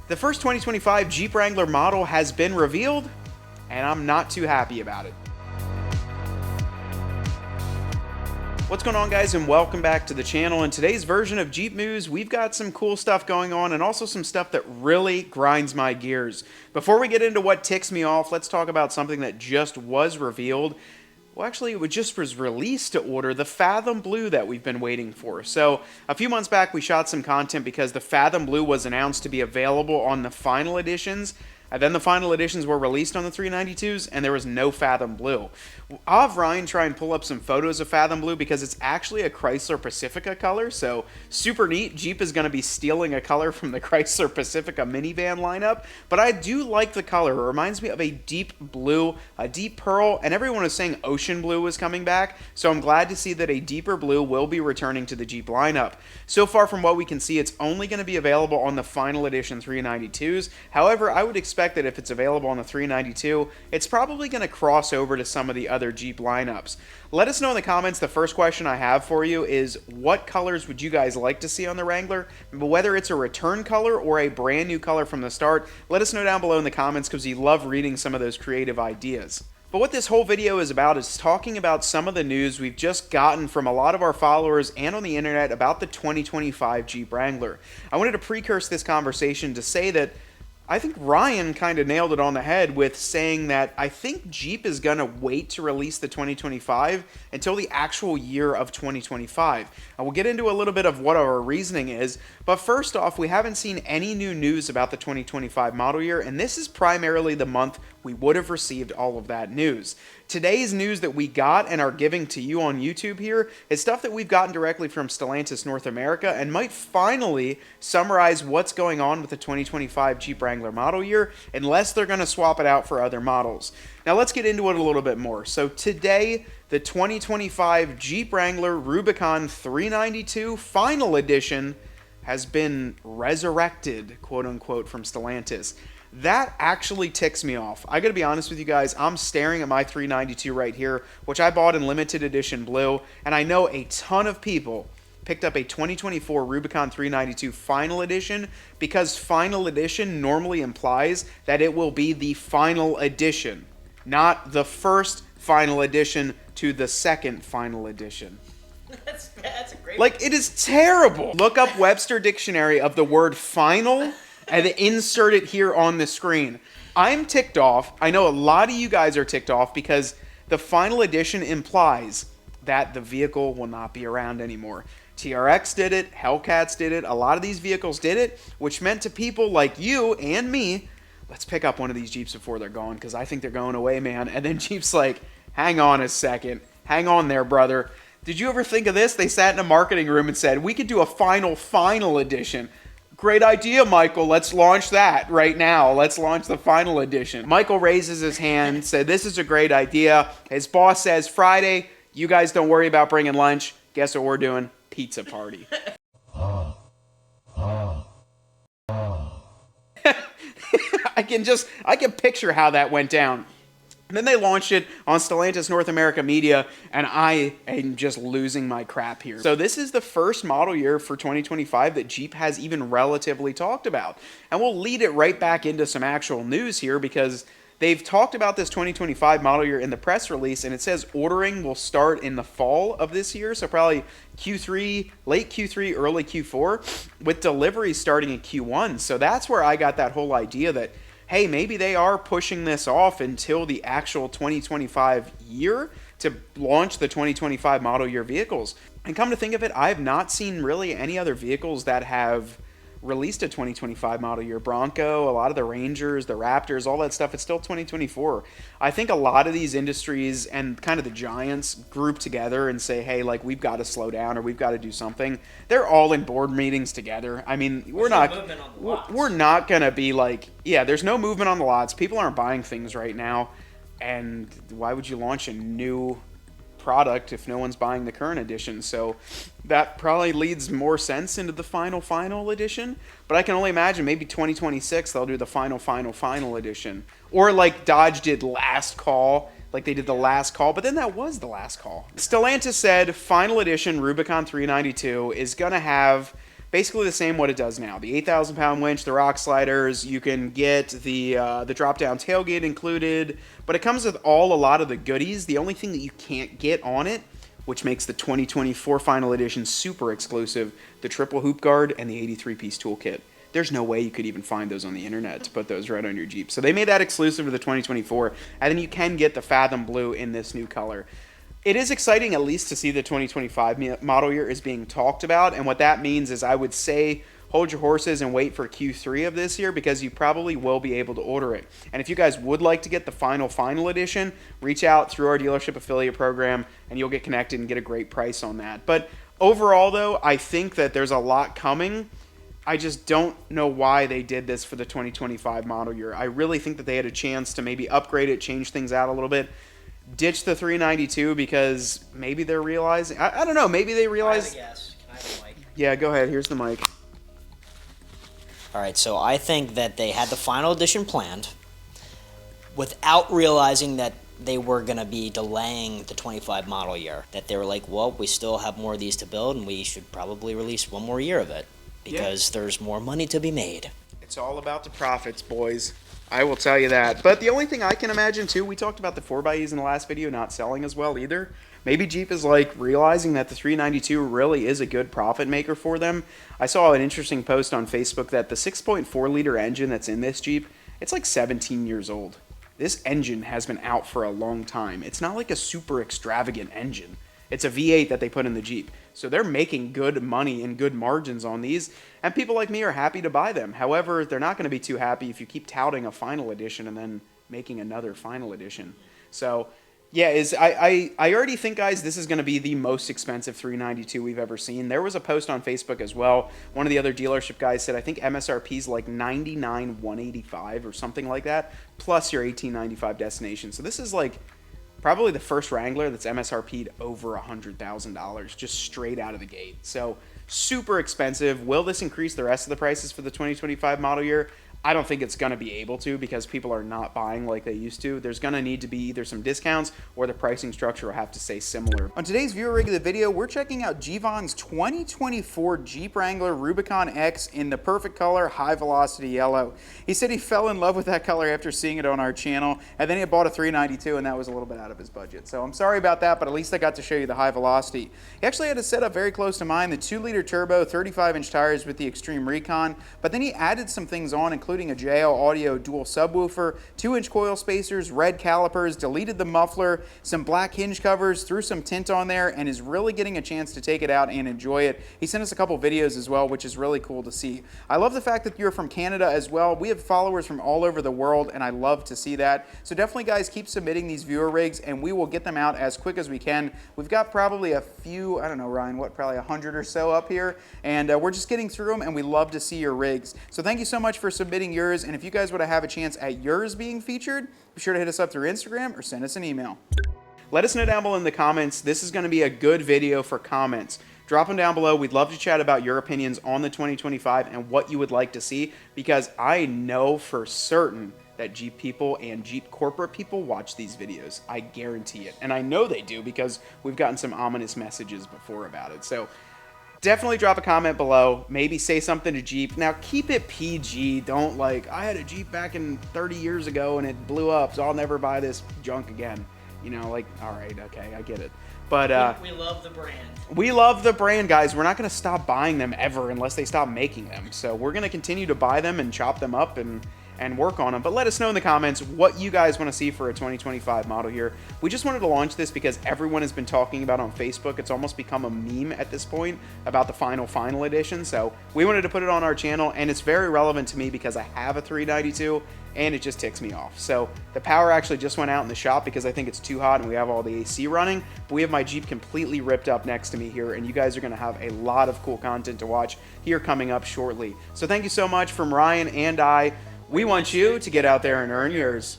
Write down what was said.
The first 2025 Jeep Wrangler model has been revealed, and I'm not too happy about it. What's going on, guys, and welcome back to the channel. In today's version of Jeep News, we've got some cool stuff going on and also some stuff that really grinds my gears. Before we get into what ticks me off, let's talk about something that just was revealed. Well, actually, it just was released to order, the Fathom Blue that we've been waiting for. So, a few months back, we shot some content because the Fathom Blue was announced to be available on the final editions. And then the final editions were released on the 392s, and there was no Fathom Blue. I'll have Ryan try and pull up some photos of Fathom Blue because it's actually a Chrysler Pacifica color, so super neat. Jeep is going to be stealing a color from the Chrysler Pacifica minivan lineup, but I do like the color. It reminds me of a deep blue, a deep pearl, and everyone is saying ocean blue is coming back, so I'm glad to see that a deeper blue will be returning to the Jeep lineup. So far from what we can see, it's only going to be available on the final edition 392s. However, I would expect that if it's available on the 392, it's probably going to cross over to some of the other Jeep lineups. Let us know in the comments. The first question I have for you is, what colors would you guys like to see on the Wrangler? Whether it's a return color or a brand new color from the start, let us know down below in the comments because we love reading some of those creative ideas. But what this whole video is about is talking about some of the news we've just gotten from a lot of our followers and on the internet about the 2025 Jeep Wrangler. I wanted to precurse this conversation to say that I think Ryan kind of nailed it on the head with saying that I think Jeep is going to wait to release the 2025 until the actual year of 2025. And we'll get into a little bit of what our reasoning is, but first off, we haven't seen any new news about the 2025 model year, and this is primarily the month we would have received all of that news. Today's news that we got and are giving to you on YouTube here is stuff that we've gotten directly from Stellantis North America and might finally summarize what's going on with the 2025 Jeep Wrangler model year, unless they're going to swap it out for other models. Now let's get into it a little bit more. So today, the 2025 Jeep Wrangler Rubicon 392 Final Edition has been resurrected, quote unquote, from Stellantis. That actually ticks me off. I gotta be honest with you guys, I'm staring at my 392 right here, which I bought in limited edition blue, and I know a ton of people picked up a 2024 Rubicon 392 Final Edition because Final Edition normally implies that it will be the final edition, not the first final edition to the second final edition. That's a great Like, it is terrible. Look up Webster Dictionary of the word final and insert it here on the screen. I'm ticked off. I know a lot of you guys are ticked off because the final edition implies that the vehicle will not be around anymore. TRX did it, Hellcats did it, a lot of these vehicles did it, which meant to people like you and me, let's pick up one of these Jeeps before they're gone because I think they're going away, man. And then Jeep's like, hang on a second. Hang on there, brother. Did you ever think of this? They sat in a marketing room and said, we could do a final edition. Great idea, Michael. Let's launch that right now. Let's launch the final edition. Michael raises his hand, said, this is a great idea. His boss says, Friday, you guys don't worry about bringing lunch. Guess what we're doing? Pizza party. I can picture how that went down. And then they launched it on Stellantis North America Media, and I am just losing my crap here. So this is the first model year for 2025 that Jeep has even relatively talked about. And we'll lead it right back into some actual news here because they've talked about this 2025 model year in the press release, and it says ordering will start in the fall of this year, so probably Q3, late Q3, early Q4, with delivery starting in Q1. So that's where I got that whole idea that, hey, maybe they are pushing this off until the actual 2025 year to launch the 2025 model year vehicles. And come to think of it, I have not seen really any other vehicles that have released a 2025 model year. Bronco, a lot of the Rangers, the Raptors, all that stuff, it's still 2024. I think a lot of these industries and kind of the giants group together and say, hey, like, we've got to slow down or we've got to do something. They're all in board meetings together. I mean, we're not going to be like, yeah, there's no movement on the lots. People aren't buying things right now. And why would you launch a new product if no one's buying the current edition? So that probably leads more sense into the final edition, but I can only imagine maybe 2026 they'll do the final edition, or like Dodge did last call, like they did the last call, but then that was the last call. Stellantis said final edition Rubicon 392 is going to have basically the same what it does now. The 8,000 pound winch, the rock sliders, you can get the drop down tailgate included, but it comes with a lot of the goodies. The only thing that you can't get on it, which makes the 2024 final edition super exclusive, the triple hoop guard and the 83-piece toolkit. There's no way you could even find those on the internet to put those right on your Jeep. So they made that exclusive to the 2024, and then you can get the Fathom Blue in this new color. It is exciting at least to see the 2025 model year is being talked about, and what that means is I would say hold your horses and wait for Q3 of this year because you probably will be able to order it. And if you guys would like to get the final edition, reach out through our dealership affiliate program and you'll get connected and get a great price on that. But overall though, I think that there's a lot coming. I just don't know why they did this for the 2025 model year. I really think that they had a chance to maybe upgrade it, change things out a little bit, ditch the 392 because maybe they're realizing, I don't know, maybe they realize. I have a guess. Can I have a mic? Yeah, go ahead. Here's the mic. All right, so I think that they had the final edition planned without realizing that they were going to be delaying the 25 model year. That they were like, well, we still have more of these to build, and we should probably release one more year of it because there's more money to be made. It's all about the profits, boys. I will tell you that. But the only thing I can imagine, too, we talked about the 4xEs in the last video not selling as well either. Maybe Jeep is like realizing that the 392 really is a good profit maker for them. I saw an interesting post on Facebook that the 6.4 liter engine that's in this Jeep, it's like 17 years old. This engine has been out for a long time. It's not like a super extravagant engine. It's a V8 that they put in the Jeep. So they're making good money and good margins on these, and people like me are happy to buy them. However, they're not going to be too happy if you keep touting a final edition and then making another final edition. So yeah, I already think, guys, this is going to be the most expensive 392 we've ever seen. There was a post on Facebook as well. One of the other dealership guys said, I think MSRP is like $99,185 or something like that, plus your $1,895 destination. So this is like probably the first Wrangler that's MSRP'd over $100,000 just straight out of the gate. So super expensive. Will this increase the rest of the prices for the 2025 model year? I don't think it's going to be able to because people are not buying like they used to. There's going to need to be either some discounts or the pricing structure will have to stay similar. On today's viewer rig of the video, we're checking out Jevon's 2024 Jeep Wrangler Rubicon X in the perfect color, high velocity yellow. He said he fell in love with that color after seeing it on our channel, and then he bought a 392 and that was a little bit out of his budget. So I'm sorry about that, but at least I got to show you the high velocity. He actually had a setup very close to mine, the 2-liter turbo, 35-inch tires with the Extreme Recon, but then he added some things on, including a JL Audio dual subwoofer, 2-inch coil spacers, red calipers, deleted the muffler, some black hinge covers, threw some tint on there, and is really getting a chance to take it out and enjoy it. He sent us a couple videos as well, which is really cool to see. I love the fact that you're from Canada as well. We have followers from all over the world, and I love to see that. So definitely, guys, keep submitting these viewer rigs, and we will get them out as quick as we can. We've got probably a few, I don't know, Ryan, what, probably 100 or so up here, and we're just getting through them, and we love to see your rigs. So thank you so much for submitting yours. And if you guys want to have a chance at yours being featured, be sure to hit us up through Instagram or send us an email. Let us know down below in the comments. This is going to be a good video for comments. Drop them down below. We'd love to chat about your opinions on the 2025 and what you would like to see, because I know for certain that Jeep people and Jeep corporate people watch these videos. I guarantee it. And I know they do because we've gotten some ominous messages before about it. So definitely drop a comment below. Maybe say something to Jeep. Now, keep it PG. Don't like, I had a Jeep back in 30 years ago and it blew up, so I'll never buy this junk again. You know, like, all right, okay, I get it. But we love the brand. we love the brand, guys. We're not going to stop buying them ever unless they stop making them. So we're going to continue to buy them and chop them up and work on them. But let us know in the comments what you guys want to see for a 2025 model here. We just wanted to launch this because everyone has been talking about it on Facebook. It's almost become a meme at this point about the final edition. So we wanted to put it on our channel, and it's very relevant to me because I have a 392 and it just ticks me off. So the power actually just went out in the shop because I think it's too hot and we have all the AC running. But we have my Jeep completely ripped up next to me here, and you guys are going to have a lot of cool content to watch here coming up shortly. So thank you so much from Ryan and I. We want you to get out there and earn yours.